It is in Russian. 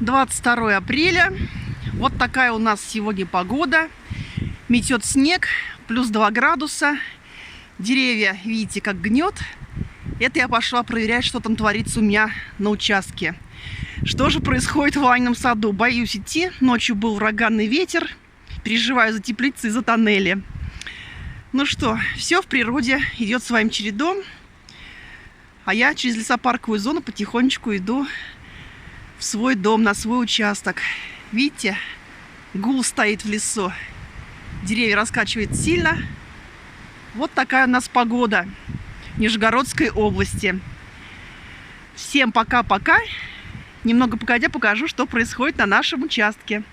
22 апреля. Вот такая у нас сегодня погода. Метет снег, плюс 2 градуса. Деревья, видите, как гнет. Это я пошла проверять, что там творится у меня на участке. Что же происходит в Ванином саду? Боюсь идти. Ночью был ураганный ветер. Переживаю за теплицы и за тоннели. Ну что, все в природе идет своим чередом. А я через лесопарковую зону потихонечку иду в свой дом, на свой участок. Видите, гул стоит в лесу. Деревья раскачивает сильно. Вот такая у нас погода в Нижегородской области. Всем пока-пока. Немного погодя покажу, что происходит на нашем участке.